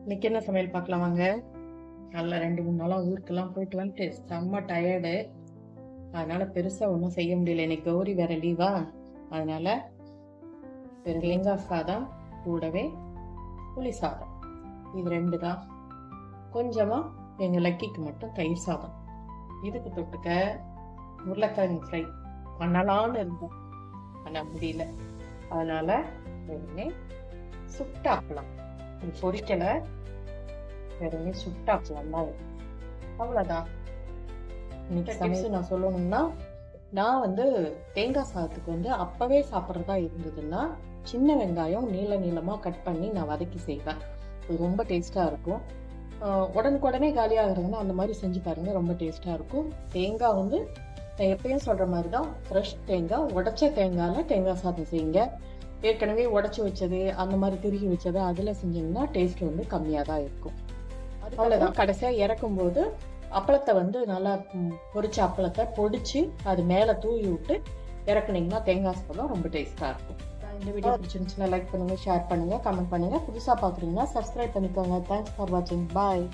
இன்னைக்கு என்ன சமையல் பார்க்கலாம் வாங்க. நல்லா 2-3 நாளாக ஊருக்கெல்லாம் போயிட்டு வந்துட்டு செம்ம டயர்டு. அதனால பெருசா ஒன்றும் செய்ய முடியல. இன்னைக்கு கௌரி வேற லீவா, அதனால தேங்காய் சாதம் கூடவே புளி சாதம், இது 2 தான். கொஞ்சமா எங்க லக்கிக்கு மட்டும் தயிர் சாதம். இதுக்கு தொட்டுக்க உருளைக்கிழங்கு ஃப்ரை பண்ணலான்னு இருந்தோம், பண்ண முடியல. அதனால வெறுமே சுட்டாக்கலாம், பொரிக்கலை, வெறுமே சுட்டாக்கலாம் தான். அவ்வளோதான். இன்னைக்கு சமையல் நான் சொல்லணும்னா, நான் வந்து தேங்காய் சாதத்துக்கு அப்பவே சாப்பிட்றதா இருந்ததுன்னா சின்ன வெங்காயம் நீள நீளமாக கட் பண்ணி நான் வதக்கி செய்வேன். இது ரொம்ப டேஸ்ட்டாக இருக்கும். உடனுக்குடனே காலியாகிறதுனா அந்த மாதிரி செஞ்சு பாருங்கள், ரொம்ப டேஸ்ட்டாக இருக்கும். தேங்காய் நான் எப்பயும் சொல்கிற மாதிரி தான், ஃப்ரெஷ் தேங்காய், உடச்ச தேங்காயில் தேங்காய் சாதம் செய்யுங்க. ஏற்கனவே உடச்சி வச்சது அந்த மாதிரி திருகி வச்சது அதில் செஞ்சிங்கன்னா டேஸ்ட் கம்மியாக தான் இருக்கும். அவ்வளோதான். கடைசியாக இறக்கும்போது அப்பளத்தை நல்லா பொரிச்ச அப்பளத்தை பொடிச்சு அது மேலே தூவி விட்டு இறக்குனீங்கன்னா தேங்காய் சாதம் ரொம்ப டேஸ்ட்டாக இருக்கும். இந்த வீடியோ பிடிச்சிருந்துச்சுன்னா லைக் பண்ணுங்கள், ஷேர் பண்ணுங்கள், கமெண்ட் பண்ணுங்கள். புதுசாக பார்க்குறீங்கன்னா சப்ஸ்கிரைப் பண்ணிக்கோங்க. தேங்க்ஸ் ஃபார் வாட்சிங். பாய்.